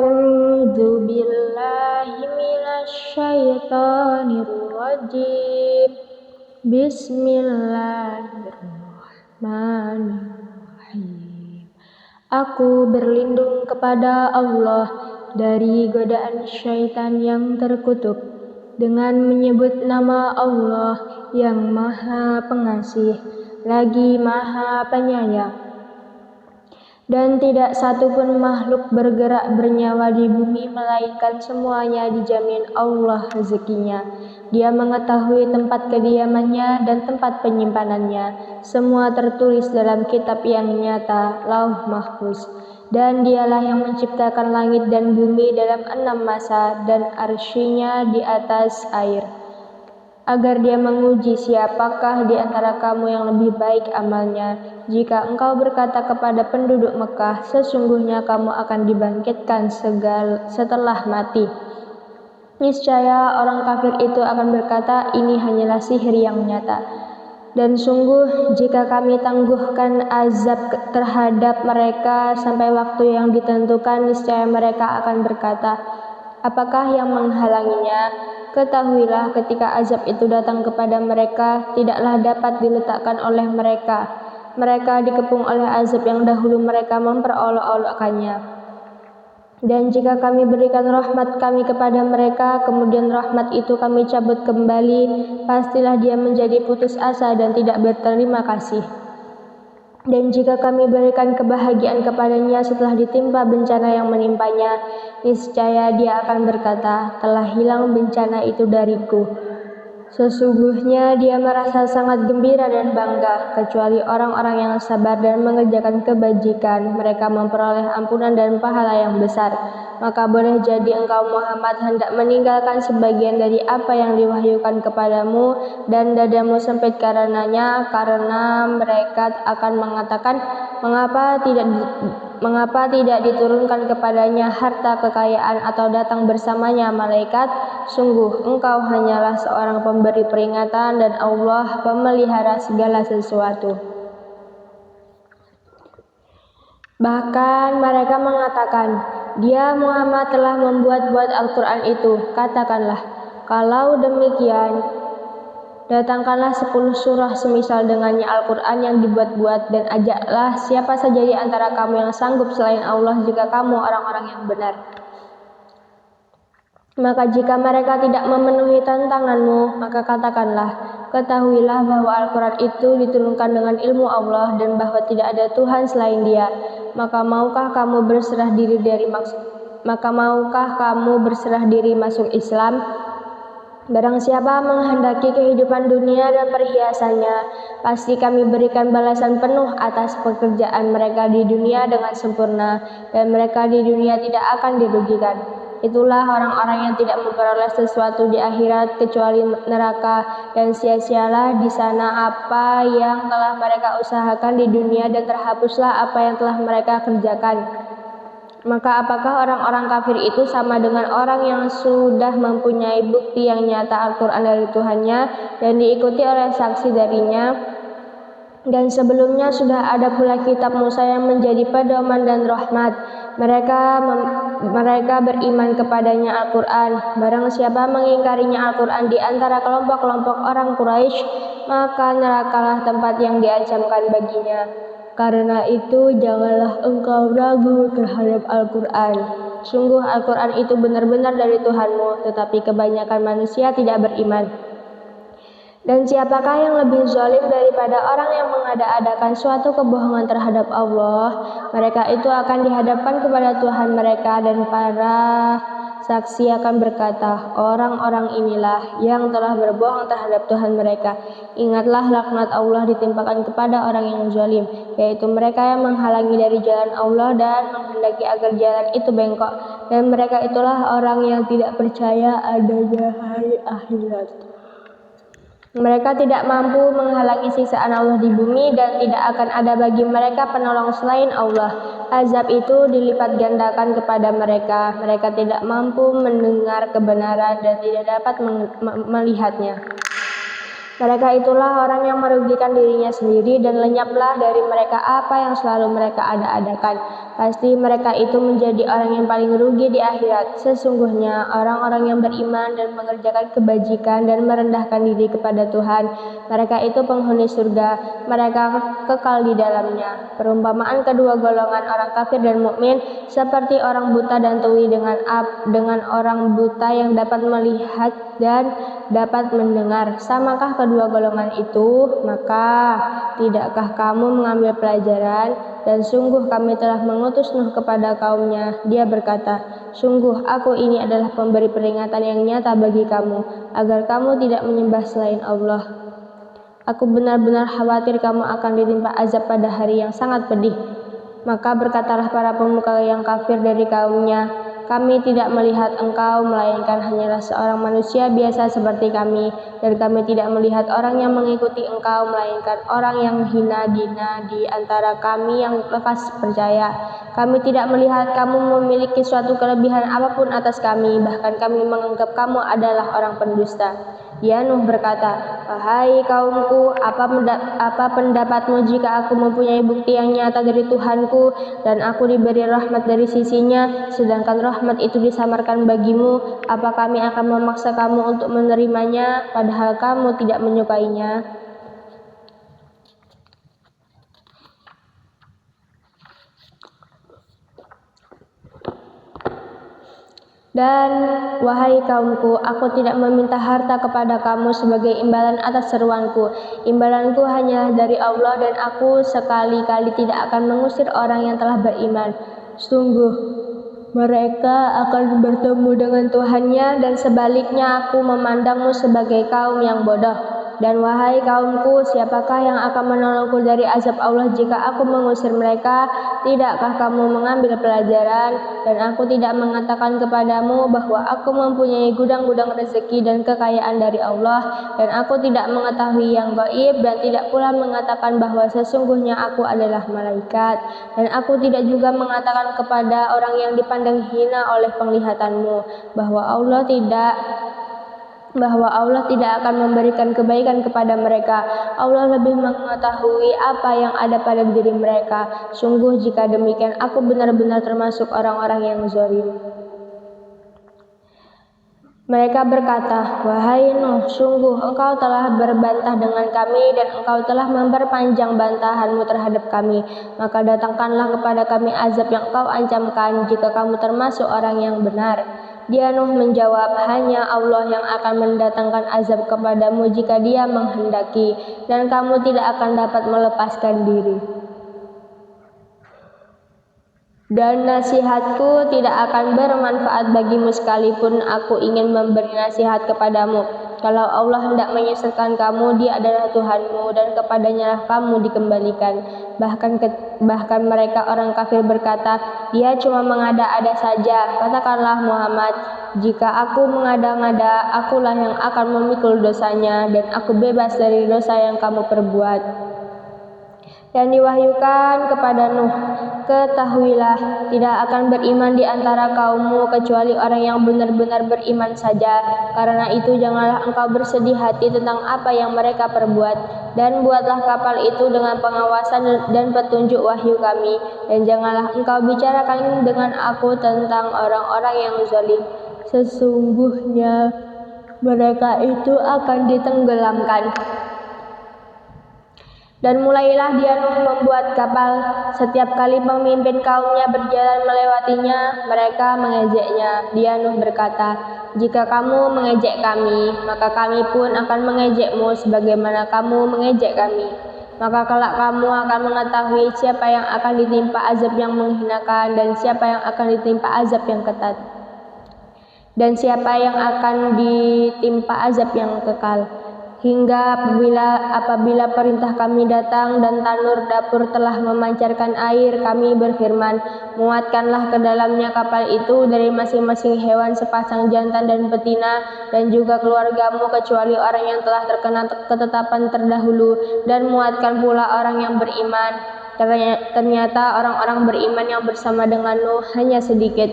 A'udzu billahi minasy syaithanir rajim. Bismillahirrahmanirrahim. Aku berlindung kepada Allah dari godaan syaitan yang terkutuk dengan menyebut nama Allah yang Maha Pengasih lagi Maha Penyayang. Dan tidak satupun makhluk bergerak bernyawa di bumi melainkan semuanya dijamin Allah rezekinya. Dia mengetahui tempat kediamannya dan tempat penyimpanannya. Semua tertulis dalam kitab yang nyata, Lauh Mahfuz. Dan dialah yang menciptakan langit dan bumi dalam 6 masa dan arsy-Nya di atas air, agar dia menguji siapakah di antara kamu yang lebih baik amalnya. Jika engkau berkata kepada penduduk Mekah, sesungguhnya kamu akan dibangkitkan setelah mati, niscaya orang kafir itu akan berkata, ini hanyalah sihir yang nyata. Dan sungguh jika kami tangguhkan azab terhadap mereka sampai waktu yang ditentukan, niscaya mereka akan berkata, apakah yang menghalanginya? Ketahuilah ketika azab itu datang kepada mereka, tidaklah dapat diletakkan oleh mereka. Mereka dikepung oleh azab yang dahulu mereka memperolok-olokkannya. Dan jika kami berikan rahmat kami kepada mereka, kemudian rahmat itu kami cabut kembali, pastilah dia menjadi putus asa dan tidak berterima kasih. Dan jika kami berikan kebahagiaan kepadanya setelah ditimpa bencana yang menimpanya, niscaya dia akan berkata, telah hilang bencana itu dariku. Sesungguhnya dia merasa sangat gembira dan bangga, kecuali orang-orang yang sabar dan mengerjakan kebajikan, mereka memperoleh ampunan dan pahala yang besar. Maka boleh jadi engkau Muhammad hendak meninggalkan sebagian dari apa yang diwahyukan kepadamu dan dadamu sempit karenanya, karena mereka akan mengatakan, mengapa tidak diturunkan kepadanya harta kekayaan atau datang bersamanya malaikat? Sungguh engkau hanyalah seorang pemberi peringatan dan Allah pemelihara segala sesuatu. Bahkan mereka mengatakan, dia Muhammad telah membuat-buat Al-Quran itu. Katakanlah, kalau demikian, datangkanlah 10 surah semisal dengannya Al-Quran yang dibuat-buat, dan ajaklah siapa saja di antara kamu yang sanggup selain Allah jika kamu orang-orang yang benar. Maka jika mereka tidak memenuhi tantanganmu, maka katakanlah, ketahuilah bahwa Al-Quran itu diturunkan dengan ilmu Allah dan bahwa tidak ada Tuhan selain Dia. Maka maukah kamu berserah diri masuk Islam? Barang siapa menghendaki kehidupan dunia dan perhiasannya, pasti kami berikan balasan penuh atas pekerjaan mereka di dunia dengan sempurna, dan mereka di dunia tidak akan dirugikan. Itulah orang-orang yang tidak memperoleh sesuatu di akhirat kecuali neraka, dan sia-sialah di sana apa yang telah mereka usahakan di dunia, dan terhapuslah apa yang telah mereka kerjakan. Maka apakah orang-orang kafir itu sama dengan orang yang sudah mempunyai bukti yang nyata Al-Quran dari Tuhannya dan diikuti oleh saksi darinya? Dan sebelumnya sudah ada pula kitab Musa yang menjadi pedoman dan rahmat. Mereka beriman kepadanya Al-Quran. Barang siapa mengingkarinya Al-Quran di antara kelompok-kelompok orang Quraisy, maka nerakalah tempat yang diancamkan baginya. Karena itu janganlah engkau ragu terhadap Al-Quran. Sungguh Al-Quran itu benar-benar dari Tuhanmu, tetapi kebanyakan manusia tidak beriman. Dan siapakah yang lebih zalim daripada orang yang mengada-adakan suatu kebohongan terhadap Allah? Mereka itu akan dihadapkan kepada Tuhan mereka, dan para saksi akan berkata, orang-orang inilah yang telah berbohong terhadap Tuhan mereka. Ingatlah laknat Allah ditimpakan kepada orang yang zalim, yaitu mereka yang menghalangi dari jalan Allah dan menghendaki agar jalan itu bengkok. Dan mereka itulah orang yang tidak percaya adanya hari akhirat. Mereka tidak mampu menghalangi siksaan Allah di bumi, dan tidak akan ada bagi mereka penolong selain Allah. Azab itu dilipat gandakan kepada mereka. Mereka tidak mampu mendengar kebenaran dan tidak dapat melihatnya. Mereka itulah orang yang merugikan dirinya sendiri dan lenyaplah dari mereka apa yang selalu mereka ada-adakan. Pasti mereka itu menjadi orang yang paling rugi di akhirat. Sesungguhnya orang-orang yang beriman dan mengerjakan kebajikan dan merendahkan diri kepada Tuhan, mereka itu penghuni surga, mereka kekal di dalamnya. Perumpamaan kedua golongan orang kafir dan mukmin seperti orang buta dan tuli dengan orang buta yang dapat melihat dan dapat mendengar. Samakah kedua golongan itu? Maka tidakkah kamu mengambil pelajaran? Dan sungguh kami telah mengutus Nuh kepada kaumnya. Dia berkata, sungguh aku ini adalah pemberi peringatan yang nyata bagi kamu, agar kamu tidak menyembah selain Allah. Aku benar-benar khawatir kamu akan ditimpa azab pada hari yang sangat pedih. Maka berkatalah para pemuka yang kafir dari kaumnya, kami tidak melihat engkau melainkan hanyalah seorang manusia biasa seperti kami, dan kami tidak melihat orang yang mengikuti engkau melainkan orang yang hina dina di antara kami yang lekas percaya. Kami tidak melihat kamu memiliki suatu kelebihan apapun atas kami, bahkan kami menganggap kamu adalah orang pendusta. Ya Nuh berkata, wahai kaumku, apa pendapatmu jika aku mempunyai bukti yang nyata dari Tuhanku dan aku diberi rahmat dari sisinya, sedangkan rahmat itu disamarkan bagimu? Apa kami akan memaksa kamu untuk menerimanya, padahal kamu tidak menyukainya? Dan wahai kaumku, aku tidak meminta harta kepada kamu sebagai imbalan atas seruanku. Imbalanku hanyalah dari Allah, dan aku sekali-kali tidak akan mengusir orang yang telah beriman. Sungguh, mereka akan bertemu dengan Tuhannya, dan sebaliknya aku memandangmu sebagai kaum yang bodoh. Dan wahai kaumku, siapakah yang akan menolongku dari azab Allah jika aku mengusir mereka? Tidakkah kamu mengambil pelajaran? Dan aku tidak mengatakan kepadamu bahwa aku mempunyai gudang-gudang rezeki dan kekayaan dari Allah, dan aku tidak mengetahui yang gaib, dan tidak pula mengatakan bahwa sesungguhnya aku adalah malaikat, dan aku tidak juga mengatakan kepada orang yang dipandang hina oleh penglihatanmu bahwa Allah tidak akan memberikan kebaikan kepada mereka. Allah lebih mengetahui apa yang ada pada diri mereka. Sungguh jika demikian aku benar-benar termasuk orang-orang yang zalim. Mereka berkata, wahai Nuh, sungguh engkau telah berbantah dengan kami dan engkau telah memperpanjang bantahanmu terhadap kami. Maka datangkanlah kepada kami azab yang kau ancamkan jika kamu termasuk orang yang benar. Dia Nuh menjawab, hanya Allah yang akan mendatangkan azab kepadamu jika Dia menghendaki, dan kamu tidak akan dapat melepaskan diri. Dan nasihatku tidak akan bermanfaat bagimu sekalipun aku ingin memberi nasihat kepadamu. Kalau Allah hendak menyesatkan kamu, Dia adalah Tuhanmu, dan kepadanya lah kamu dikembalikan. Bahkan mereka orang kafir berkata, Dia cuma mengada-ada saja. Katakanlah Muhammad, jika aku mengada-ngada, akulah yang akan memikul dosanya, dan aku bebas dari dosa yang kamu perbuat. Dan diwahyukan kepada Nuh, ketahuilah, tidak akan beriman di antara kaummu kecuali orang yang benar-benar beriman saja. Karena itu janganlah engkau bersedih hati tentang apa yang mereka perbuat, dan buatlah kapal itu dengan pengawasan dan petunjuk wahyu kami, dan janganlah engkau bicarakan dengan aku tentang orang-orang yang zalim. Sesungguhnya mereka itu akan ditenggelamkan. Dan mulailah dia Nuh membuat kapal. Setiap kali pemimpin kaumnya berjalan melewatinya, mereka mengejeknya. Dia Nuh berkata, jika kamu mengejek kami, maka kami pun akan mengejekmu sebagaimana kamu mengejek kami. Maka kelak kamu akan mengetahui siapa yang akan ditimpa azab yang menghinakan, dan siapa yang akan ditimpa azab yang ketat, dan siapa yang akan ditimpa azab yang kekal. Hingga apabila perintah kami datang dan tanur dapur telah memancarkan air, kami berfirman, muatkanlah ke dalamnya kapal itu dari masing-masing hewan sepasang jantan dan betina, dan juga keluargamu kecuali orang yang telah terkena ketetapan terdahulu, dan muatkan pula orang yang beriman. Ternyata orang-orang beriman yang bersama dengan Nuh hanya sedikit.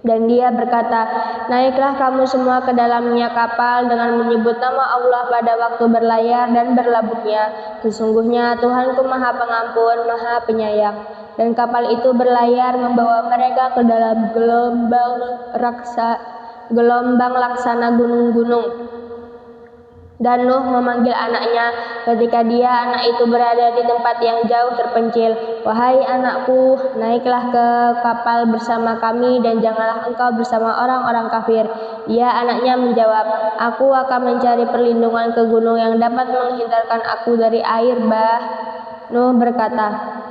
Dan dia berkata, naiklah kamu semua ke dalamnya kapal dengan menyebut nama Allah pada waktu berlayar dan berlabuhnya. Sesungguhnya Tuhanku Maha Pengampun, Maha Penyayang. Dan kapal itu berlayar membawa mereka ke dalam gelombang laksana gunung-gunung. Dan Nuh memanggil anaknya ketika anak itu berada di tempat yang jauh terpencil. Wahai anakku, naiklah ke kapal bersama kami dan janganlah engkau bersama orang-orang kafir. Anaknya menjawab, aku akan mencari perlindungan ke gunung yang dapat menghindarkan aku dari air bah. Nuh berkata,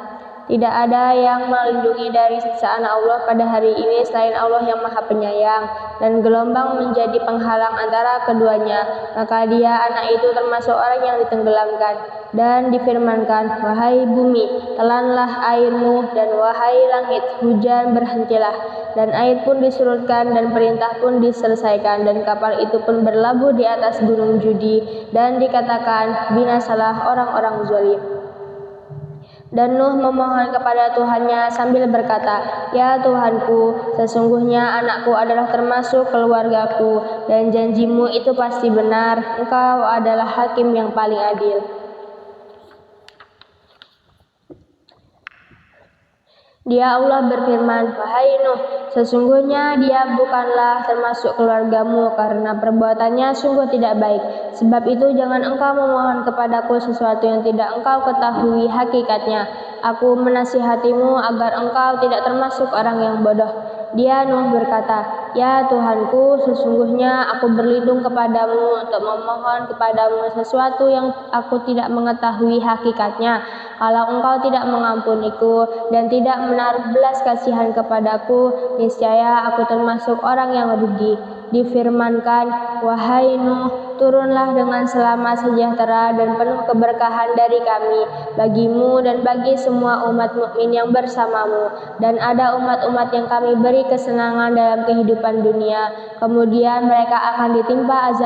tidak ada yang melindungi dari siksaan Allah pada hari ini selain Allah yang Maha Penyayang, dan gelombang menjadi penghalang antara keduanya. Maka anak itu termasuk orang yang ditenggelamkan. Dan difirmankan, wahai bumi, telanlah airmu, dan wahai langit, hujan berhentilah. Dan air pun disurutkan dan perintah pun diselesaikan, dan kapal itu pun berlabuh di atas gunung Judi, dan dikatakan, binasalah orang-orang zalim. Dan Nuh memohon kepada Tuhannya sambil berkata, ya Tuhanku, sesungguhnya anakku adalah termasuk keluargaku, dan janjimu itu pasti benar, engkau adalah hakim yang paling adil. Allah berfirman, wahai Nuh, sesungguhnya dia bukanlah termasuk keluargamu karena perbuatannya sungguh tidak baik. Sebab itu jangan engkau memohon kepadaku sesuatu yang tidak engkau ketahui hakikatnya. Aku menasihatimu agar engkau tidak termasuk orang yang bodoh. Nuh berkata, ya Tuhanku, sesungguhnya aku berlindung kepadamu untuk memohon kepadamu sesuatu yang aku tidak mengetahui hakikatnya. Kalau engkau tidak mengampuniku dan tidak menaruh belas kasihan kepadaku, niscaya aku termasuk orang yang rugi. Difirmankan, wahai Nuh, turunlah dengan selamat sejahtera dan penuh keberkahan dari kami bagimu dan bagi semua umat mukmin yang bersamamu. Dan ada umat-umat yang kami beri kesenangan dalam kehidupan dunia, kemudian mereka akan ditimpa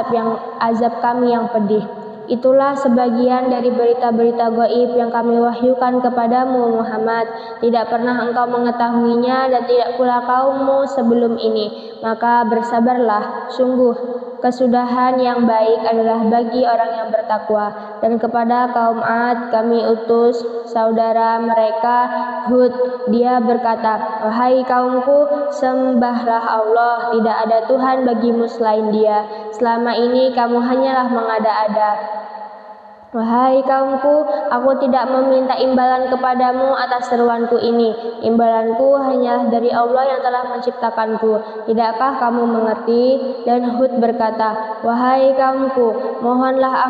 azab kami yang pedih. Itulah sebagian dari berita-berita gaib yang kami wahyukan kepadamu Muhammad. Tidak pernah engkau mengetahuinya dan tidak pula kaummu sebelum ini. Maka bersabarlah, sungguh kesudahan yang baik adalah bagi orang yang bertakwa. Dan kepada kaum Ad kami utus saudara mereka Hud. Dia berkata, wahai kaumku, sembahlah Allah, tidak ada Tuhan bagimu selain Dia. Selama ini kamu hanyalah mengada-ada. Wahai kaumku, aku tidak meminta imbalan kepadamu atas seruanku ini. Imbalanku hanyalah dari Allah yang telah menciptakanku. Tidakkah kamu mengerti? Dan Hud berkata, wahai kaumku, mohonlah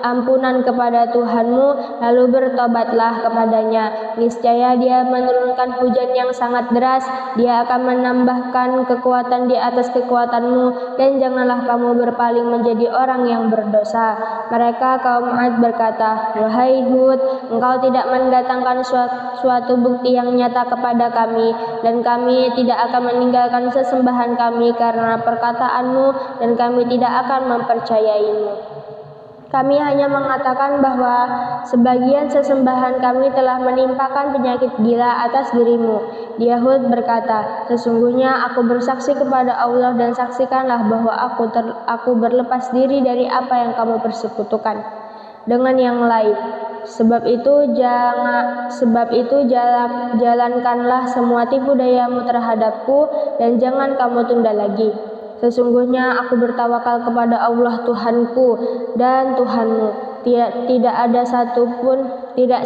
ampunan kepada Tuhanmu, lalu bertobatlah kepadanya. Niscaya Dia menurunkan hujan yang sangat deras. Dia akan menambahkan kekuatan di atas kekuatanmu, dan janganlah kamu berpaling menjadi orang yang berdosa. Mereka kaum Ad berkata, wahai Hud, engkau tidak mendatangkan suatu bukti yang nyata kepada kami, dan kami tidak akan meninggalkan sesembahan kami karena perkataanmu, dan kami tidak akan mempercayaimu. Kami hanya mengatakan bahwa sebagian sesembahan kami telah menimpakan penyakit gila atas dirimu. Hud berkata, sesungguhnya aku bersaksi kepada Allah dan saksikanlah bahwa aku berlepas diri dari apa yang kamu persekutukan dengan yang lain. Sebab itu jalankanlah semua tipu dayamu terhadapku dan jangan kamu tunda lagi. Sesungguhnya aku bertawakal kepada Allah Tuhanku dan Tuhanmu. Tidak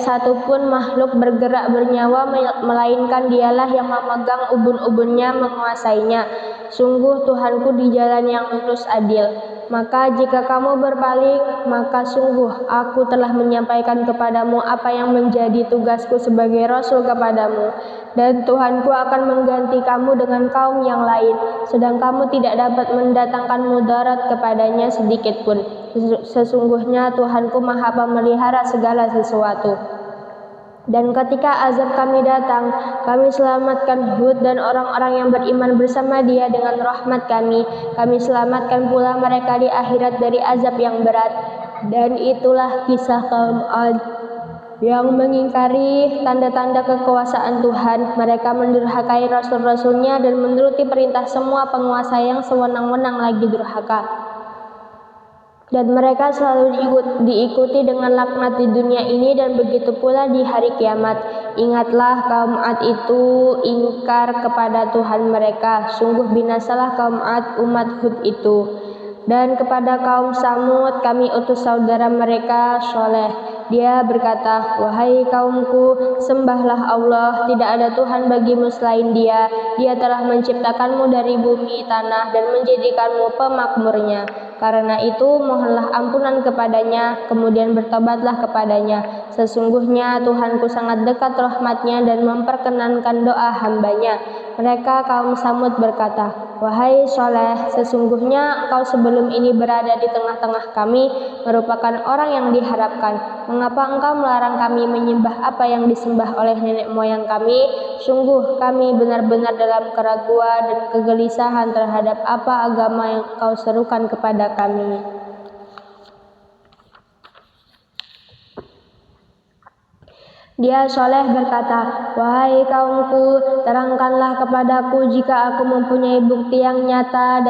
satupun makhluk bergerak bernyawa melainkan Dialah yang memegang ubun-ubunnya, menguasainya. Sungguh Tuhanku di jalan yang lurus adil. Maka jika kamu berpaling, maka sungguh aku telah menyampaikan kepadamu apa yang menjadi tugasku sebagai Rasul kepadamu. Dan Tuhanku akan mengganti kamu dengan kaum yang lain, sedang kamu tidak dapat mendatangkan mudarat kepadanya sedikit pun. Sesungguhnya Tuhanku Maha Pemelihara segala sesuatu. Dan ketika azab kami datang, kami selamatkan Hud dan orang-orang yang beriman bersama dia dengan rahmat kami. Kami selamatkan pula mereka di akhirat dari azab yang berat. Dan itulah kisah kaum Ad. yang mengingkari tanda-tanda kekuasaan Tuhan. Mereka mendurhakai rasul-rasulnya dan menuruti perintah semua penguasa yang sewenang-wenang lagi durhaka. Dan mereka selalu diikuti dengan laknat di dunia ini dan begitu pula di hari kiamat. Ingatlah kaum Ad itu ingkar kepada Tuhan mereka. Sungguh binasalah kaum Ad umat Hud itu. Dan kepada kaum Samud kami utus saudara mereka Sholeh. Dia berkata, wahai kaumku, sembahlah Allah, tidak ada Tuhan bagimu selain Dia. Dia telah menciptakanmu dari bumi, tanah, dan menjadikanmu pemakmurnya. Karena itu mohonlah ampunan kepadanya, kemudian bertobatlah kepadanya. Sesungguhnya Tuhanku sangat dekat rahmatnya dan memperkenankan doa hambanya. Mereka kaum Samud berkata, wahai Sholeh, sesungguhnya engkau sebelum ini berada di tengah-tengah kami, merupakan orang yang diharapkan. Mengapa engkau melarang kami menyembah apa yang disembah oleh nenek moyang kami? Sungguh kami benar-benar dalam keraguan dan kegelisahan terhadap apa agama yang engkau serukan kepada kami. Dia Sholeh berkata, wahai kaumku, terangkanlah kepadaku jika aku mempunyai bukti yang nyata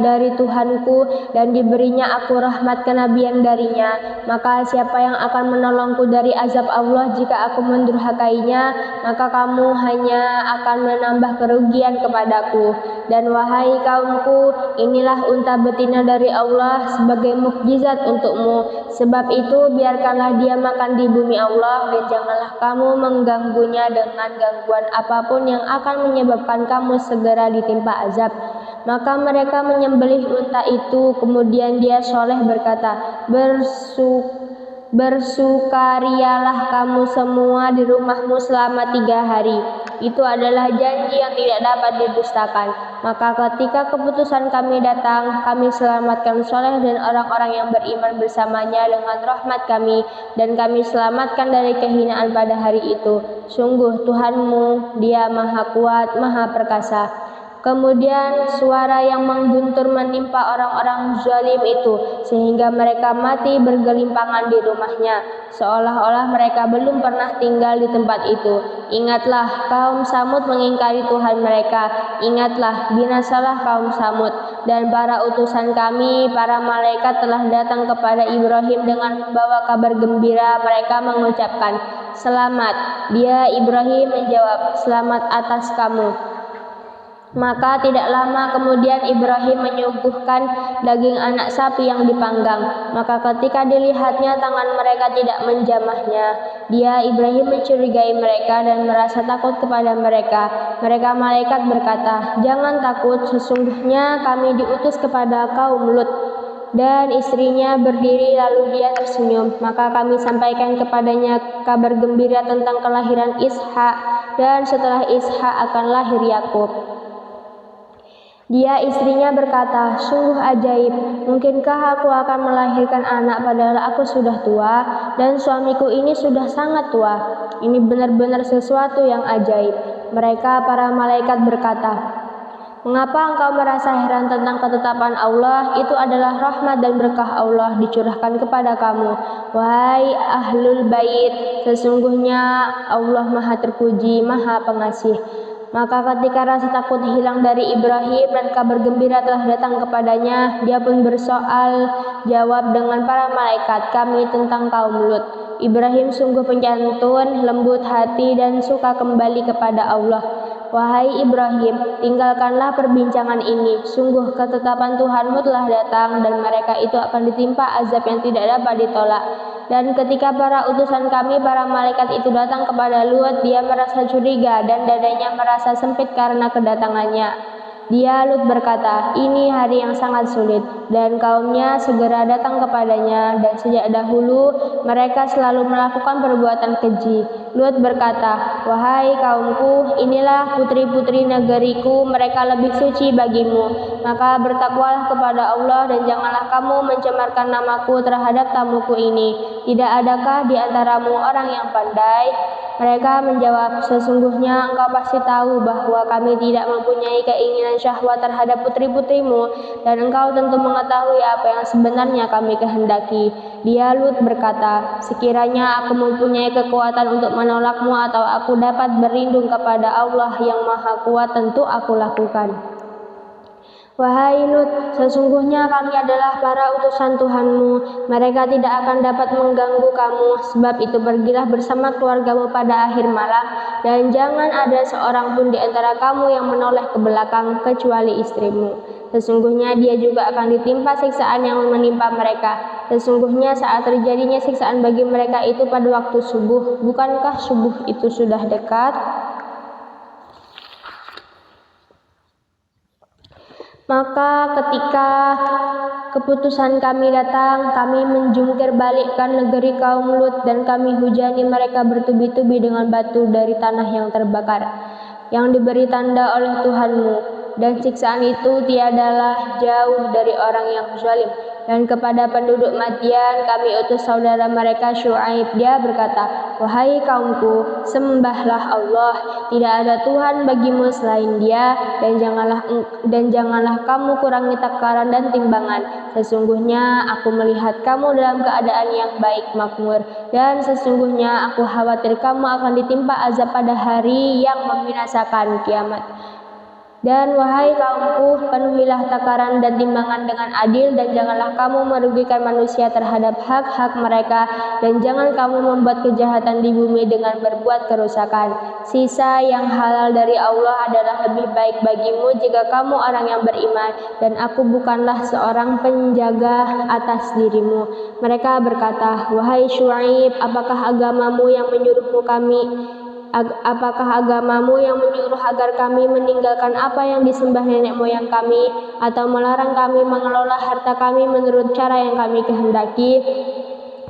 dari Tuhanku dan diberinya aku rahmat kenabian darinya. Maka siapa yang akan menolongku dari azab Allah jika aku mendurhakainya? Maka kamu hanya akan menambah kerugian kepadaku. Dan wahai kaumku, inilah unta betina dari Allah sebagai mukjizat untukmu. Sebab itu biarkanlah dia makan di bumi Allah dan janganlah kamu mengganggunya dengan gangguan apapun yang akan menyebabkan kamu segera ditimpa azab. Maka mereka menyembelih unta itu. Kemudian dia Sholeh berkata, bersukarialah kamu semua di rumahmu selama 3 hari. Itu adalah janji yang tidak dapat didustakan. Maka ketika keputusan kami datang, kami selamatkan Sholeh dan orang-orang yang beriman bersamanya dengan rahmat kami, dan kami selamatkan dari kehinaan pada hari itu. Sungguh Tuhanmu, Dia Maha Kuat, Maha Perkasa. Kemudian suara yang mengguntur menimpa orang-orang zalim itu, sehingga mereka mati bergelimpangan di rumahnya, seolah-olah mereka belum pernah tinggal di tempat itu. Ingatlah, kaum Samud mengingkari Tuhan mereka. Ingatlah, binasalah kaum Samud. Dan para utusan kami, para malaikat telah datang kepada Ibrahim dengan membawa kabar gembira. Mereka mengucapkan, selamat. Dia Ibrahim menjawab, selamat atas kamu. Maka tidak lama kemudian Ibrahim menyuguhkan daging anak sapi yang dipanggang. Maka ketika dilihatnya tangan mereka tidak menjamahnya, dia Ibrahim mencurigai mereka dan merasa takut kepada mereka. Mereka malaikat berkata, jangan takut, sesungguhnya kami diutus kepada kaum Lut. Dan istrinya berdiri lalu dia tersenyum. Maka kami sampaikan kepadanya kabar gembira tentang kelahiran Ishak, dan setelah Ishak akan lahir Yakub. Dia istrinya berkata, sungguh ajaib, mungkinkah aku akan melahirkan anak padahal aku sudah tua dan suamiku ini sudah sangat tua. Ini benar-benar sesuatu yang ajaib. Mereka para malaikat berkata, mengapa engkau merasa heran tentang ketetapan Allah? Itu adalah rahmat dan berkah Allah dicurahkan kepada kamu. Wahai ahlul bait, sesungguhnya Allah Maha Terpuji, Maha Pengasih. Maka ketika rasa takut hilang dari Ibrahim dan kabar gembira telah datang kepadanya, dia pun bersoal jawab dengan para malaikat kami tentang kaum Lut. Ibrahim sungguh penyantun, lembut hati dan suka kembali kepada Allah. Wahai Ibrahim, tinggalkanlah perbincangan ini. Sungguh ketetapan Tuhanmu telah datang dan mereka itu akan ditimpa azab yang tidak dapat ditolak. Dan ketika para utusan kami, para malaikat itu datang kepada Lut, dia merasa curiga dan dadanya merasa sempit karena kedatangannya. Dia Lut berkata, ini hari yang sangat sulit, dan kaumnya segera datang kepadanya, dan sejak dahulu mereka selalu melakukan perbuatan keji. Lut berkata, wahai kaumku, inilah putri-putri negeriku, mereka lebih suci bagimu. Maka bertakwalah kepada Allah dan janganlah kamu mencemarkan namaku terhadap tamuku ini. Tidak adakah di antaramu orang yang pandai? Mereka menjawab, sesungguhnya engkau pasti tahu bahwa kami tidak mempunyai keinginan syahwat terhadap putri-putrimu, dan engkau tentu mengetahui mengetahui apa yang sebenarnya kami kehendaki. Dia Lut berkata, sekiranya aku mempunyai kekuatan untuk menolakmu atau aku dapat berlindung kepada Allah yang Maha Kuat, tentu aku lakukan. Wahai Lut, sesungguhnya kami adalah para utusan Tuhanmu. Mereka tidak akan dapat mengganggu kamu. Sebab itu pergilah bersama keluargamu pada akhir malam, dan jangan ada seorang pun di antara kamu yang menoleh ke belakang kecuali istrimu. Sesungguhnya dia juga akan ditimpa siksaan yang menimpa mereka. Sesungguhnya saat terjadinya siksaan bagi mereka itu pada waktu subuh. Bukankah subuh itu sudah dekat? Maka ketika keputusan kami datang, kami menjungkir balikkan negeri kaum Lut dan kami hujani mereka bertubi-tubi dengan batu dari tanah yang terbakar, yang diberi tanda oleh Tuhanmu. Dan siksaan itu tiadalah jauh dari orang yang zalim. Dan kepada penduduk Madian kami utus saudara mereka Syuaib. Dia berkata, wahai kaumku, sembahlah Allah, tidak ada Tuhan bagimu selain Dia, dan janganlah kamu kurangi takaran dan timbangan. Sesungguhnya aku melihat kamu dalam keadaan yang baik makmur, dan sesungguhnya aku khawatir kamu akan ditimpa azab pada hari yang membinasakan, kiamat. Dan wahai kaumku, penuhilah takaran dan timbangan dengan adil, dan janganlah kamu merugikan manusia terhadap hak-hak mereka, dan jangan kamu membuat kejahatan di bumi dengan berbuat kerusakan. Sisa yang halal dari Allah adalah lebih baik bagimu jika kamu orang yang beriman, dan aku bukanlah seorang penjaga atas dirimu. Mereka berkata, wahai Syuaib, apakah agamamu yang menyuruh agar kami meninggalkan apa yang disembah nenek moyang kami, atau melarang kami mengelola harta kami menurut cara yang kami kehendaki?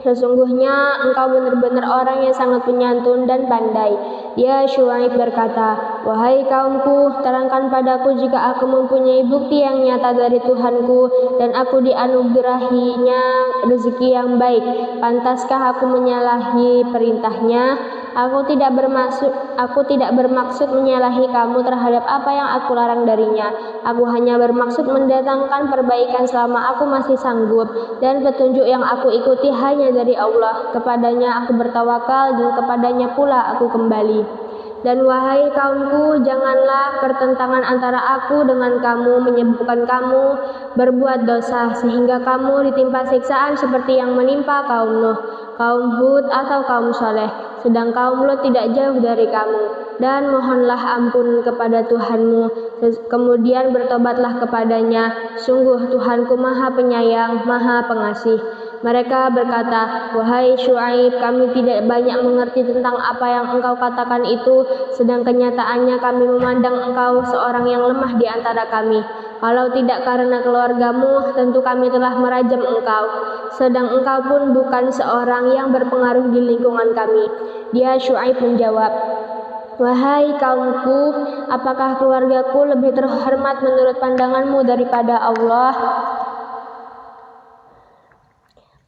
Sesungguhnya engkau benar-benar orang yang sangat penyantun dan pandai. Dia Syuaib berkata, wahai kaumku, terangkan padaku jika aku mempunyai bukti yang nyata dari Tuhanku dan aku dianugerahinya rezeki yang baik. Pantaskah aku menyalahi perintahnya? Aku tidak bermaksud menyalahi kamu terhadap apa yang aku larang darinya. Aku hanya bermaksud mendatangkan perbaikan selama aku masih sanggup, dan petunjuk yang aku ikuti hanya dari Allah. Kepadanya aku bertawakal dan kepadanya pula aku kembali. Dan wahai kaumku, janganlah pertentangan antara aku dengan kamu menyebabkan kamu berbuat dosa sehingga kamu ditimpa siksaan seperti yang menimpa kaum Nuh, kaum Hud atau kaum Saleh, sedang kaum Lut tidak jauh dari kamu. Dan mohonlah ampun kepada Tuhanmu, kemudian bertobatlah kepadanya. Sungguh Tuhanku Maha Penyayang, Maha Pengasih. Mereka berkata, wahai Syuaib, kami tidak banyak mengerti tentang apa yang engkau katakan itu, sedang kenyataannya kami memandang engkau seorang yang lemah di antara kami. Kalau tidak karena keluargamu, tentu kami telah merajam engkau. Sedang engkau pun bukan seorang yang berpengaruh di lingkungan kami. Dia Syuaib menjawab, wahai kaumku, apakah keluargaku lebih terhormat menurut pandanganmu daripada Allah?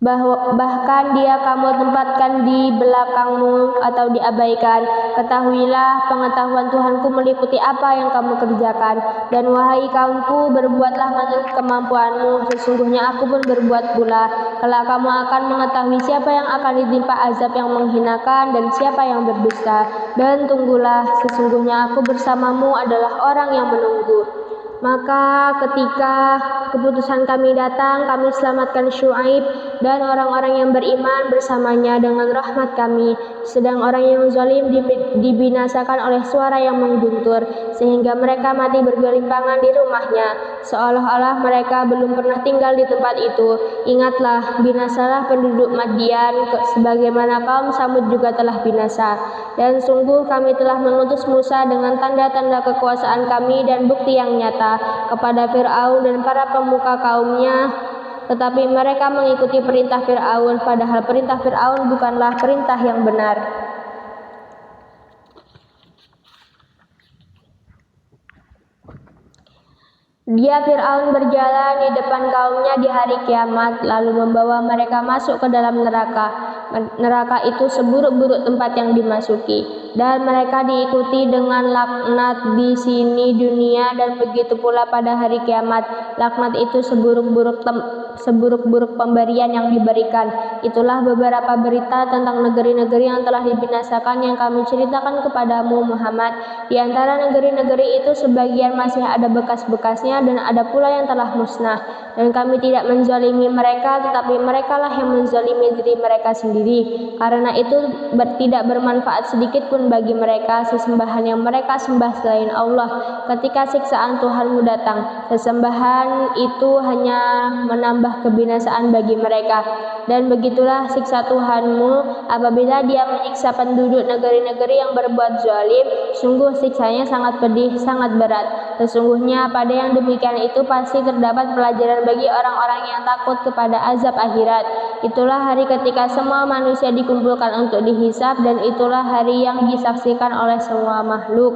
Bahkan dia kamu tempatkan di belakangmu atau diabaikan. Ketahuilah, pengetahuan Tuhanku meliputi apa yang kamu kerjakan. Dan wahai kaumku, berbuatlah menurut kemampuanmu. Sesungguhnya aku pun berbuat pula. Kelak kamu akan mengetahui siapa yang akan ditimpa azab yang menghinakan dan siapa yang berdusta. Dan tunggulah, sesungguhnya aku bersamamu adalah orang yang menunggu. Maka ketika keputusan kami datang, kami selamatkan Syuaib dan orang-orang yang beriman bersamanya dengan rahmat kami. Sedang orang yang zalim dibinasakan oleh suara yang mengguntur, sehingga mereka mati bergelimpangan di rumahnya, seolah-olah mereka belum pernah tinggal di tempat itu. Ingatlah, binasalah penduduk Madian, sebagaimana kaum Samud juga telah binasa. Dan sungguh kami telah mengutus Musa dengan tanda-tanda kekuasaan kami dan bukti yang nyata kepada Fir'aun dan para pemuka kaumnya, tetapi mereka mengikuti perintah Fir'aun, padahal perintah Fir'aun bukanlah perintah yang benar. Dia Fir'aun berjalan di depan kaumnya di hari kiamat, lalu membawa mereka masuk ke dalam neraka. Neraka itu seburuk-buruk tempat yang dimasuki, dan mereka diikuti dengan laknat di sini dunia dan begitu pula pada hari kiamat. Laknat itu seburuk-buruk pemberian yang diberikan. Itulah beberapa berita tentang negeri-negeri yang telah dibinasakan yang kami ceritakan kepadamu Muhammad. Di antara negeri-negeri itu sebagian masih ada bekas-bekasnya dan ada pula yang telah musnah. Dan kami tidak menzalimi mereka, tetapi merekalah yang menzalimi diri mereka sendiri. Karena itu tidak bermanfaat sedikit pun bagi mereka sesembahan yang mereka sembah selain Allah ketika siksaan Tuhanmu datang. Sesembahan itu hanya menambah kebinasaan bagi mereka. Dan begitulah siksa Tuhanmu apabila Dia menyiksa penduduk negeri-negeri yang berbuat zalim. Sungguh siksanya sangat pedih, sangat berat. Sesungguhnya pada yang demikian itu pasti terdapat pelajaran bagi orang-orang yang takut kepada azab akhirat. Itulah hari ketika semua manusia dikumpulkan untuk dihisab, dan itulah hari yang disaksikan oleh semua makhluk.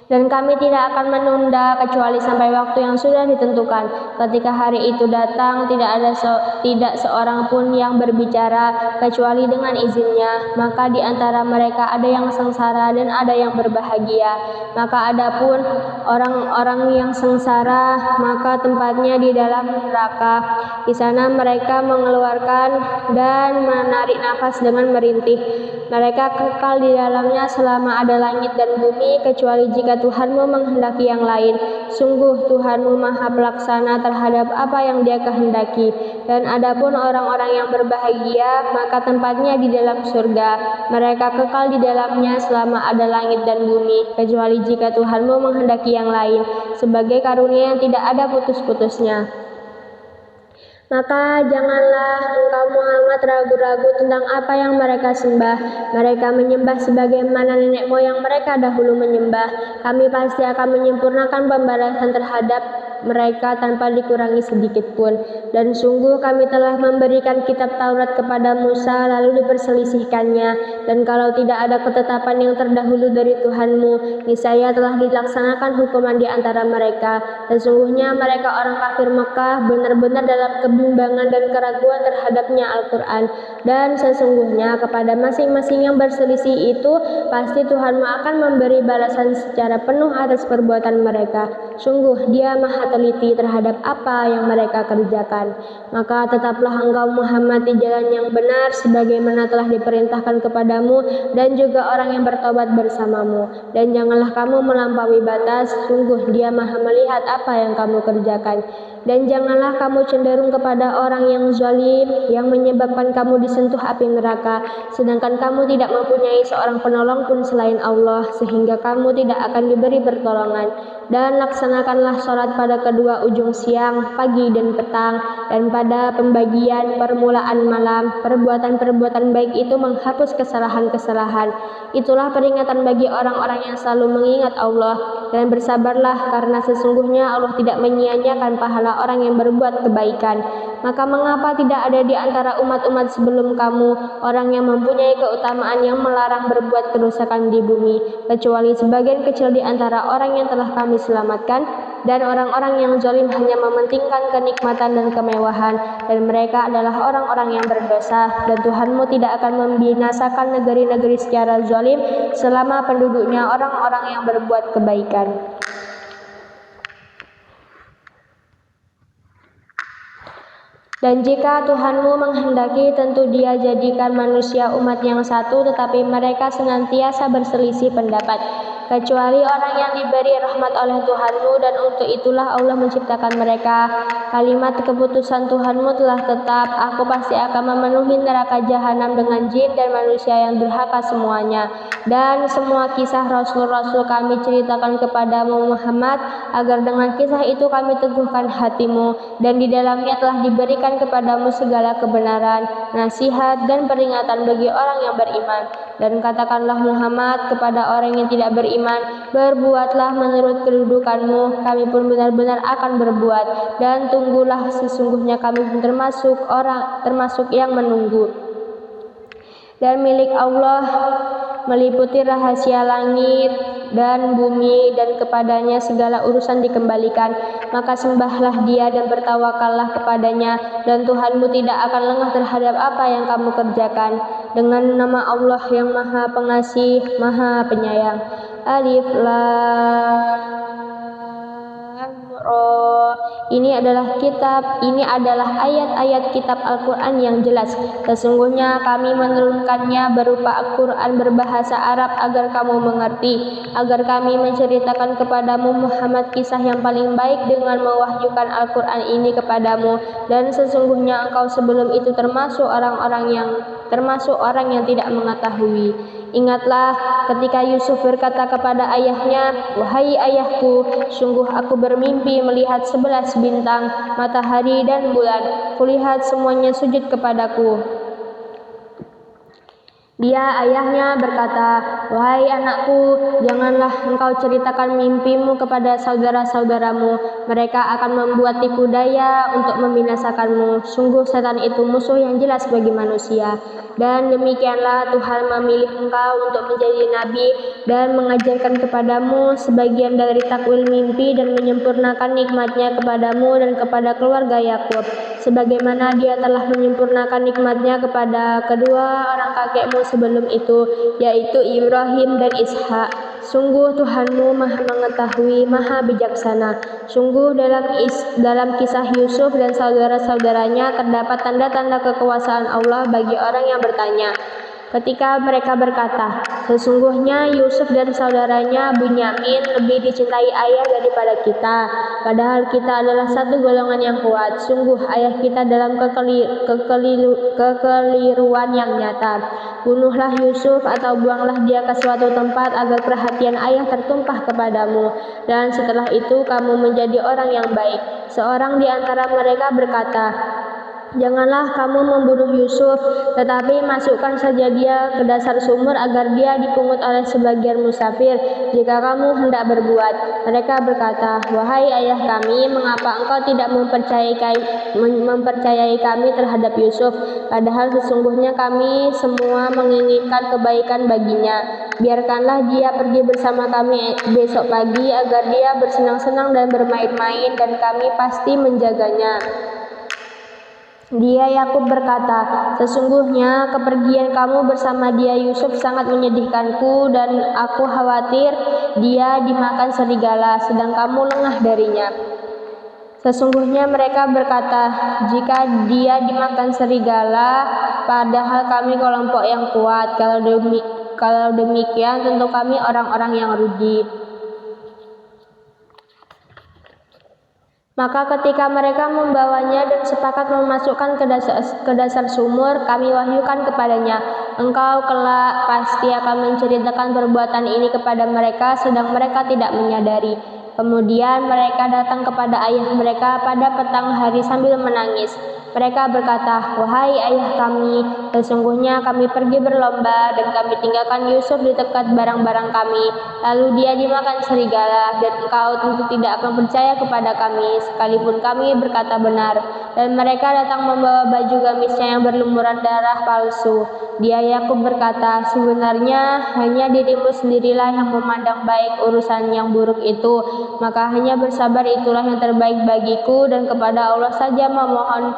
Dan kami tidak akan menunda kecuali sampai waktu yang sudah ditentukan. Ketika hari itu datang, tidak seorang pun yang berbicara kecuali dengan izinnya. Maka di antara mereka ada yang sengsara dan ada yang berbahagia. Maka adapun orang-orang yang sengsara, maka tempatnya di dalam neraka. Di sana mereka mengeluarkan dan menarik nafas dengan merintih. Mereka kekal di dalamnya selama ada langit dan bumi, kecuali jika Tuhanmu menghendaki yang lain. Sungguh Tuhanmu Maha Pelaksana terhadap apa yang Dia kehendaki. Dan adapun orang-orang yang berbahagia, maka tempatnya di dalam surga. Mereka kekal di dalamnya selama ada langit dan bumi, kecuali jika Tuhanmu menghendaki yang lain, sebagai karunia yang tidak ada putus-putusnya. Maka janganlah engkau Muhammad ragu-ragu tentang apa yang mereka sembah. Mereka menyembah sebagaimana nenek moyang mereka dahulu menyembah. Kami pasti akan menyempurnakan pembalasan terhadap mereka tanpa dikurangi sedikit pun. Dan sungguh kami telah memberikan kitab Taurat kepada Musa lalu diperselisihkannya. Dan kalau tidak ada ketetapan yang terdahulu dari Tuhanmu, niscaya telah dilaksanakan hukuman di antara mereka. Dan sungguhnya mereka orang kafir Mekah benar-benar dalam kebimbangan dan keraguan terhadapnya Al-Quran. Dan sesungguhnya kepada masing-masing yang berselisih itu pasti Tuhanmu akan memberi balasan secara penuh atas perbuatan mereka. Sungguh Dia Maha teliti terhadap apa yang mereka kerjakan. Maka tetaplah engkau Muhammad di jalan yang benar sebagaimana telah diperintahkan kepadamu, dan juga orang yang bertobat bersamamu. Dan janganlah kamu melampaui batas. Sungguh Dia Maha melihat apa yang kamu kerjakan. Dan janganlah kamu cenderung kepada orang yang zalim yang menyebabkan kamu disentuh api neraka, sedangkan kamu tidak mempunyai seorang penolong pun selain Allah, sehingga kamu tidak akan diberi pertolongan. Dan laksanakanlah sholat pada kedua ujung siang, pagi dan petang, dan pada pembagian permulaan malam. Perbuatan-perbuatan baik itu menghapus kesalahan-kesalahan. Itulah peringatan bagi orang-orang yang selalu mengingat Allah. Dan bersabarlah, karena sesungguhnya Allah tidak menyia-nyiakan pahala orang yang berbuat kebaikan. Maka mengapa tidak ada di antara umat-umat sebelum kamu orang yang mempunyai keutamaan yang melarang berbuat kerusakan di bumi, kecuali sebagian kecil di antara orang yang telah kami selamatkan? Dan orang-orang yang zalim hanya mementingkan kenikmatan dan kemewahan, dan mereka adalah orang-orang yang berdosa. Dan Tuhanmu tidak akan membinasakan negeri-negeri secara zalim selama penduduknya orang-orang yang berbuat kebaikan. Dan jika Tuhanmu menghendaki, tentu Dia jadikan manusia umat yang satu, tetapi mereka senantiasa berselisih pendapat, kecuali orang yang diberi rahmat oleh Tuhanmu, dan untuk itulah Allah menciptakan mereka. Kalimat keputusan Tuhanmu telah tetap, aku pasti akan memenuhi neraka jahanam dengan jin dan manusia yang durhaka semuanya. Dan semua kisah Rasul-Rasul kami ceritakan kepadamu Muhammad, agar dengan kisah itu kami teguhkan hatimu, dan di dalamnya telah diberikan kepadamu segala kebenaran, nasihat dan peringatan bagi orang yang beriman. Dan katakanlah Muhammad kepada orang yang tidak beriman, berbuatlah menurut kedudukanmu, kami pun benar-benar akan berbuat, dan tunggulah, sesungguhnya kami pun termasuk yang menunggu. Dan milik Allah meliputi rahasia langit dan bumi dan kepadanya segala urusan dikembalikan. Maka sembahlah Dia dan bertawakallah kepadanya, dan Tuhanmu tidak akan lengah terhadap apa yang kamu kerjakan. Dengan nama Allah yang Maha Pengasih, Maha Penyayang. Alif Lam Ra. Ini adalah ayat-ayat kitab Al-Quran yang jelas. Sesungguhnya kami menurunkannya berupa Al-Quran berbahasa Arab agar kamu mengerti, agar kami menceritakan kepadamu Muhammad kisah yang paling baik dengan mewahyukan Al-Quran ini kepadamu. Dan sesungguhnya engkau sebelum itu termasuk orang yang tidak mengetahui. Ingatlah ketika Yusuf berkata kepada ayahnya, "Wahai ayahku, sungguh aku bermimpi melihat 11 bintang, matahari dan bulan. Kulihat semuanya sujud kepadaku." Dia ayahnya berkata, "Wahai anakku, janganlah engkau ceritakan mimpimu kepada saudara-saudaramu. Mereka akan membuat tipu daya untuk membinasakanmu. Sungguh setan itu musuh yang jelas bagi manusia. Dan demikianlah Tuhan memilih engkau untuk menjadi nabi dan mengajarkan kepadamu sebagian dari takwil mimpi dan menyempurnakan nikmatnya kepadamu dan kepada keluarga Yakub, sebagaimana Dia telah menyempurnakan nikmatnya kepada kedua orang kakekmu sebelum itu, yaitu Ibrahim dan Ishak. Sungguh Tuhanmu Maha mengetahui, Maha bijaksana. Sungguh dalam kisah Yusuf dan saudara-saudaranya terdapat tanda-tanda kekuasaan Allah bagi orang yang bertanya. Ketika mereka berkata, "Sesungguhnya Yusuf dan saudaranya Bunyamin lebih dicintai ayah daripada kita, padahal kita adalah satu golongan yang kuat. Sungguh ayah kita dalam kekeliruan yang nyata. Bunuhlah Yusuf atau buanglah dia ke suatu tempat agar perhatian ayah tertumpah kepadamu, dan setelah itu kamu menjadi orang yang baik." Seorang di antara mereka berkata, "Janganlah kamu membunuh Yusuf, tetapi masukkan saja dia ke dasar sumur agar dia dipungut oleh sebagian musafir jika kamu hendak berbuat." Mereka berkata, "Wahai ayah kami, mengapa engkau tidak mempercayai kami terhadap Yusuf, padahal sesungguhnya kami semua menginginkan kebaikan baginya. Biarkanlah dia pergi bersama kami besok pagi agar dia bersenang-senang dan bermain-main, dan kami pasti menjaganya." Dia Yakub berkata, "Sesungguhnya kepergian kamu bersama dia Yusuf sangat menyedihkanku, dan aku khawatir dia dimakan serigala, sedang kamu lengah darinya." Sesungguhnya mereka berkata, "Jika dia dimakan serigala, padahal kami kelompok yang kuat. Kalau demikian tentu kami orang-orang yang rugi." Maka ketika mereka membawanya dan sepakat memasukkan ke dasar sumur, kami wahyukan kepadanya, "Engkau kelak pasti akan menceritakan perbuatan ini kepada mereka, sedang mereka tidak menyadari." Kemudian mereka datang kepada ayah mereka pada petang hari sambil menangis. Mereka berkata, "Wahai ayah kami, sesungguhnya kami pergi berlomba dan kami tinggalkan Yusuf di dekat barang-barang kami. Lalu dia dimakan serigala, dan engkau tentu tidak akan percaya kepada kami, sekalipun kami berkata benar." Dan mereka datang membawa baju gamisnya yang berlumuran darah palsu. Dia Yakub berkata, "Sebenarnya hanya dirimu sendirilah yang memandang baik urusan yang buruk itu, maka hanya bersabar itulah yang terbaik bagiku, dan kepada Allah saja memohon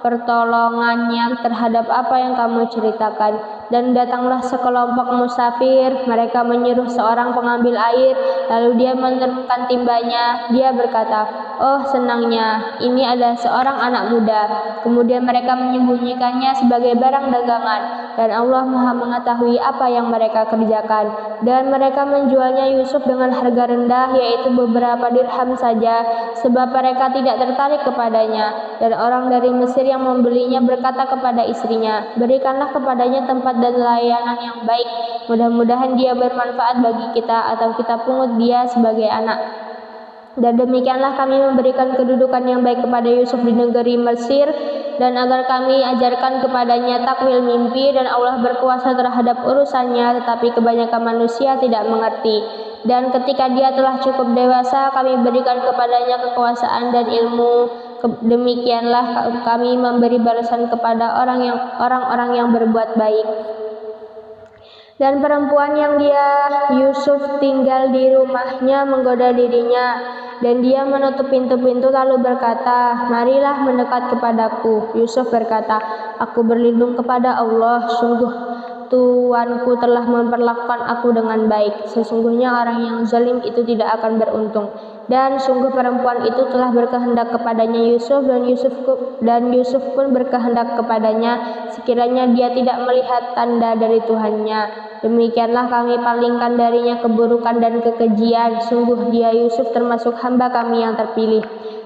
pertolongannya terhadap apa yang kamu ceritakan." Dan datanglah sekelompok musafir, mereka menyuruh seorang pengambil air, lalu dia menurunkan timbanya. Dia berkata, "Oh senangnya, ini adalah seorang anak muda." Kemudian mereka menyembunyikannya sebagai barang dagangan, dan Allah Maha mengetahui apa yang mereka kerjakan. Dan mereka menjualnya Yusuf dengan harga rendah, yaitu beberapa dirham saja, sebab mereka tidak tertarik kepadanya. Dan orang dari Mesir yang membelinya berkata kepada istrinya, "Berikanlah kepadanya tempat dan layanan yang baik. Mudah-mudahan dia bermanfaat bagi kita, atau kita pungut dia sebagai anak." Dan demikianlah kami memberikan kedudukan yang baik kepada Yusuf di negeri Mesir, dan agar kami ajarkan kepadanya takwil mimpi, dan Allah berkuasa terhadap urusannya, tetapi kebanyakan manusia tidak mengerti. Dan ketika dia telah cukup dewasa, kami berikan kepadanya kekuasaan dan ilmu. Demikianlah kami memberi balasan kepada orang-orang yang berbuat baik. Dan perempuan yang dia Yusuf tinggal di rumahnya menggoda dirinya, dan dia menutup pintu-pintu lalu berkata, "Marilah mendekat kepadaku." Yusuf berkata, "Aku berlindung kepada Allah, sungguh tuanku telah memperlakukan aku dengan baik. Sesungguhnya orang yang zalim itu tidak akan beruntung." Dan sungguh perempuan itu telah berkehendak kepadanya Yusuf, dan Yusuf pun berkehendak kepadanya, sekiranya dia tidak melihat tanda dari Tuhannya. Demikianlah kami palingkan darinya keburukan dan kekejian. Sungguh dia Yusuf termasuk hamba kami yang terpilih.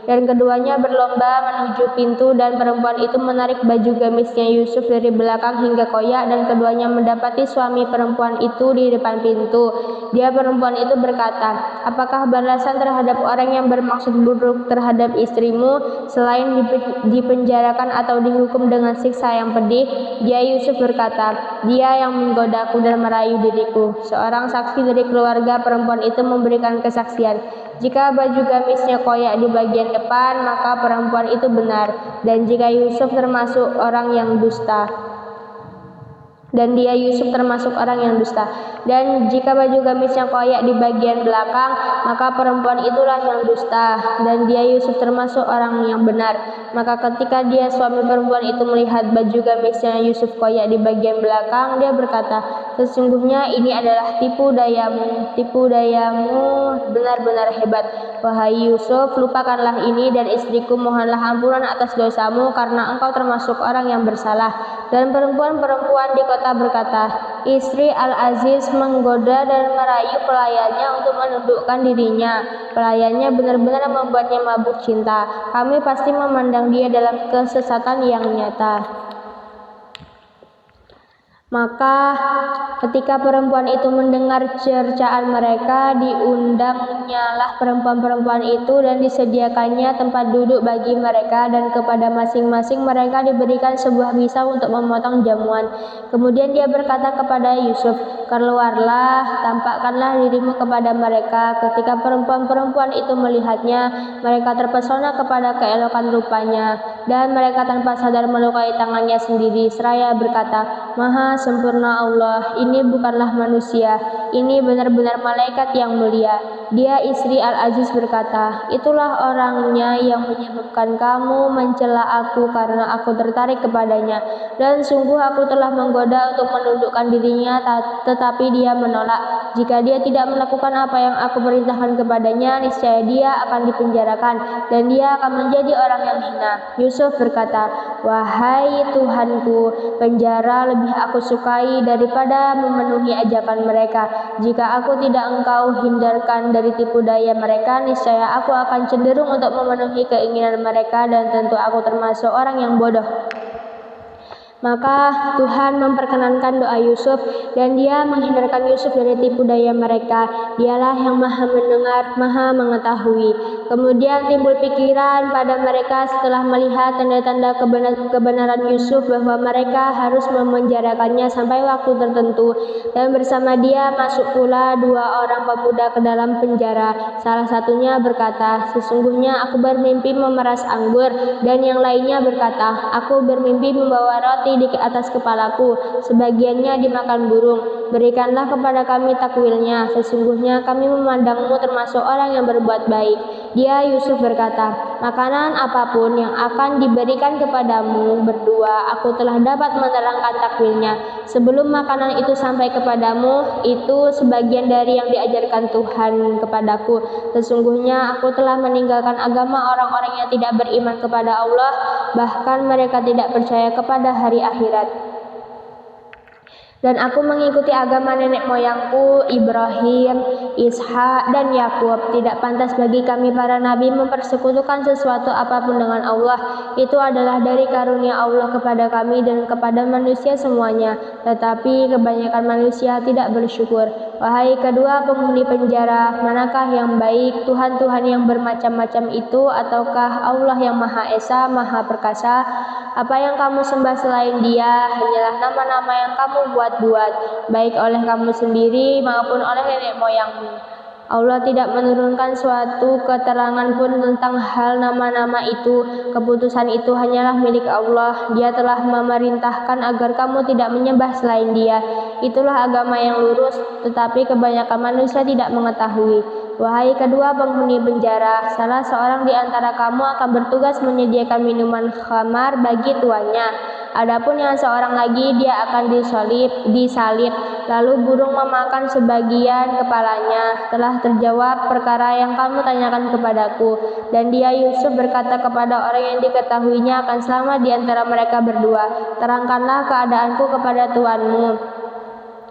Dan keduanya berlomba menuju pintu, dan perempuan itu menarik baju gamisnya Yusuf dari belakang hingga koyak, dan keduanya mendapati suami perempuan itu di depan pintu. Dia perempuan itu berkata, "Apakah balasan terhadap orang yang bermaksud buruk terhadap istrimu selain dipenjarakan atau dihukum dengan siksa yang pedih?" Dia Yusuf berkata, "Dia yang menggodaku dan merayu diriku." Seorang saksi dari keluarga perempuan itu memberikan kesaksian, "Jika baju gamisnya koyak di bagian depan, maka perempuan itu benar, dan jika Yusuf termasuk orang yang dusta." Dan dia Yusuf termasuk orang yang dusta. Dan jika baju gamisnya koyak di bagian belakang, maka perempuan itulah yang dusta, dan dia Yusuf termasuk orang yang benar. Maka ketika dia suami perempuan itu melihat baju gamisnya Yusuf koyak di bagian belakang, dia berkata, "Sesungguhnya ini adalah tipu dayamu benar-benar hebat. Wahai Yusuf, lupakanlah ini, dan istriku mohonlah ampunan atas dosamu, karena engkau termasuk orang yang bersalah." Dan perempuan-perempuan di kota berkata, "Istri Al-Aziz menggoda dan merayu pelayannya untuk menundukkan dirinya. Pelayannya benar-benar membuatnya mabuk cinta. Kami pasti memandang dia dalam kesesatan yang nyata." Maka ketika perempuan itu mendengar cercaan mereka, diundangnya perempuan-perempuan itu dan disediakannya tempat duduk bagi mereka, dan kepada masing-masing mereka diberikan sebuah pisau untuk memotong jamuan. Kemudian dia berkata kepada Yusuf, "Keluarlah, tampakkanlah dirimu kepada mereka." Ketika perempuan-perempuan itu melihatnya, mereka terpesona kepada keelokan rupanya, dan mereka tanpa sadar melukai tangannya sendiri, seraya berkata, "Maha sempurna Allah, ini bukanlah manusia, ini benar-benar malaikat yang mulia." Dia istri Al-Aziz berkata, "Itulah orangnya yang menyebabkan kamu mencela aku karena aku tertarik kepadanya. Dan sungguh aku telah menggoda untuk menundukkan dirinya, tetapi dia menolak. Jika dia tidak melakukan apa yang aku perintahkan kepadanya, niscaya dia akan dipenjarakan, dan dia akan menjadi orang yang hina." Yusuf berkata, "Wahai Tuhanku, penjara lebih aku sukai daripada memenuhi ajakan mereka. Jika aku tidak engkau hindarkan dari tipu daya mereka, niscaya aku akan cenderung untuk memenuhi keinginan mereka, dan tentu aku termasuk orang yang bodoh." Maka Tuhan memperkenankan doa Yusuf, dan dia menghindarkan Yusuf dari tipu daya mereka. Dialah yang maha mendengar, maha mengetahui. Kemudian timbul pikiran pada mereka setelah melihat tanda-tanda kebenaran Yusuf, bahwa mereka harus memenjarakannya sampai waktu tertentu. Dan bersama dia masuk pula dua orang pemuda ke dalam penjara. Salah satunya berkata, "Sesungguhnya aku bermimpi memeras anggur." Dan yang lainnya berkata, "Aku bermimpi membawa roti di atas kepalaku, sebagiannya dimakan burung. Berikanlah kepada kami takwilnya, sesungguhnya kami memandangmu termasuk orang yang berbuat baik." Dia Yusuf berkata, "Makanan apapun yang akan diberikan kepadamu berdua, aku telah dapat menerangkan takwilnya. Sebelum makanan itu sampai kepadamu, itu sebagian dari yang diajarkan Tuhan kepadaku. Sesungguhnya aku telah meninggalkan agama orang-orang yang tidak beriman kepada Allah, bahkan mereka tidak percaya kepada hari akhirat. Dan aku mengikuti agama nenek moyangku Ibrahim, Ishak, dan Yakub. Tidak pantas bagi kami para nabi mempersekutukan sesuatu apapun dengan Allah. Itu adalah dari karunia Allah kepada kami dan kepada manusia semuanya. Tetapi kebanyakan manusia tidak bersyukur. Wahai kedua penghuni penjara, manakah yang baik, Tuhan-Tuhan yang bermacam-macam itu, ataukah Allah yang Maha Esa, Maha Perkasa? Apa yang kamu sembah selain Dia hanyalah nama-nama yang kamu buat-buat, baik oleh kamu sendiri maupun oleh nenek moyangmu. Allah tidak menurunkan suatu keterangan pun tentang hal nama-nama itu. Keputusan itu hanyalah milik Allah. Dia telah memerintahkan agar kamu tidak menyembah selain Dia. Itulah agama yang lurus, tetapi kebanyakan manusia tidak mengetahui. Wahai kedua penghuni penjara, salah seorang di antara kamu akan bertugas menyediakan minuman khamar bagi tuannya. Adapun yang seorang lagi, dia akan disalib, lalu burung memakan sebagian kepalanya. Telah terjawab perkara yang kamu tanyakan kepadaku. Dan dia Yusuf berkata kepada orang yang diketahuinya akan selamat di antara mereka berdua, terangkanlah keadaanku kepada tuanmu.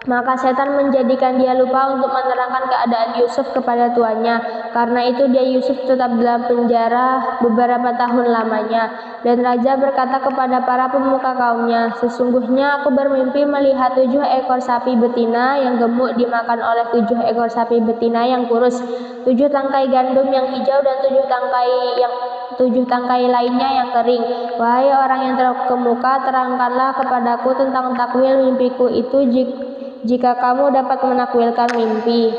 Maka setan menjadikan dia lupa untuk menerangkan keadaan Yusuf kepada tuannya. Karena itu dia Yusuf tetap dalam penjara beberapa tahun lamanya. Dan raja berkata kepada para pemuka kaumnya, sesungguhnya aku bermimpi melihat 7 ekor sapi betina yang gemuk dimakan oleh 7 ekor sapi betina yang kurus, 7 tangkai gandum yang hijau dan 7 tangkai lainnya yang kering. Wahai orang yang terkemuka, terangkanlah kepadaku tentang takwil mimpiku itu jika kamu dapat menakwilkan mimpi.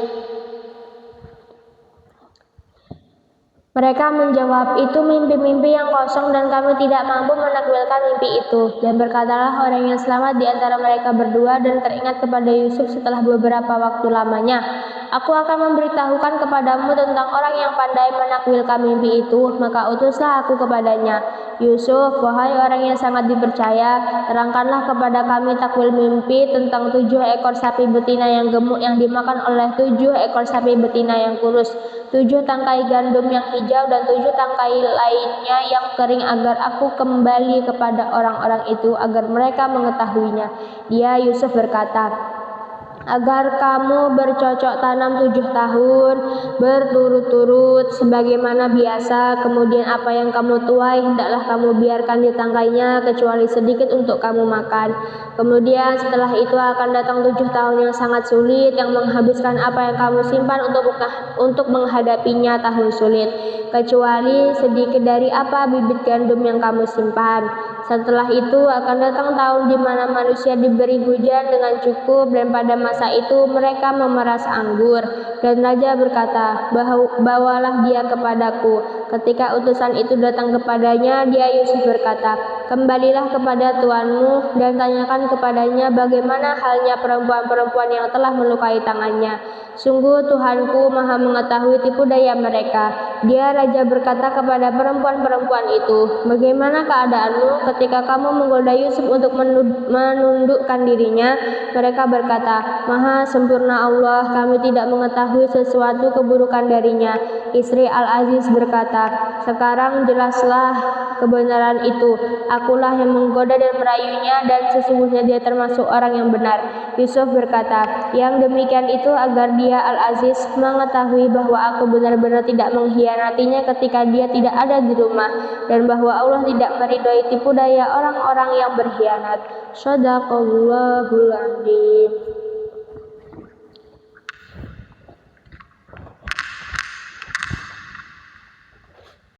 Mereka menjawab, itu mimpi-mimpi yang kosong dan kami tidak mampu menakwilkan mimpi itu. Dan berkatalah orang yang selamat di antara mereka berdua dan teringat kepada Yusuf setelah beberapa waktu lamanya, aku akan memberitahukan kepadamu tentang orang yang pandai menakwilkan mimpi itu. Maka utuslah aku kepadanya. Yusuf, wahai orang yang sangat dipercaya, terangkanlah kepada kami takwil mimpi tentang 7 ekor sapi betina yang gemuk yang dimakan oleh 7 ekor sapi betina yang kurus, 7 tangkai gandum yang hijau dan 7 tangkai lainnya yang kering, agar aku kembali kepada orang-orang itu agar mereka mengetahuinya. Dia Yusuf berkata, agar kamu bercocok tanam 7 tahun berturut-turut sebagaimana biasa, kemudian apa yang kamu tuai hendaklah kamu biarkan di tangkainya kecuali sedikit untuk kamu makan. Kemudian setelah itu akan datang 7 tahun yang sangat sulit yang menghabiskan apa yang kamu simpan untuk menghadapinya tahun sulit, kecuali sedikit dari apa bibit gandum yang kamu simpan. Setelah itu akan datang tahun di mana manusia diberi hujan dengan cukup, dan pada masa itu mereka memeras anggur. Dan raja berkata, bawalah dia kepadaku. Ketika utusan itu datang kepadanya, dia Yusuf berkata, kembalilah kepada tuanmu dan tanyakan kepadanya bagaimana halnya perempuan-perempuan yang telah melukai tangannya. Sungguh Tuhanku maha mengetahui tipu daya mereka. Dia raja berkata kepada perempuan-perempuan itu, bagaimana keadaanmu ketika kamu menggoda Yusuf untuk menundukkan dirinya? Mereka berkata, maha sempurna Allah, kami tidak mengetahui sesuatu keburukan darinya. Istri Al-Aziz berkata, sekarang jelaslah kebenaran itu. Akulah yang menggoda dan merayunya, dan sesungguhnya dia termasuk orang yang benar. Yusuf berkata, yang demikian itu agar dia Al-Aziz mengetahui bahwa aku benar-benar tidak mengkhianatinya ketika dia tidak ada di rumah, dan bahwa Allah tidak meridhoi tipu daya orang-orang yang berkhianat. Shadaqallahul Adzim.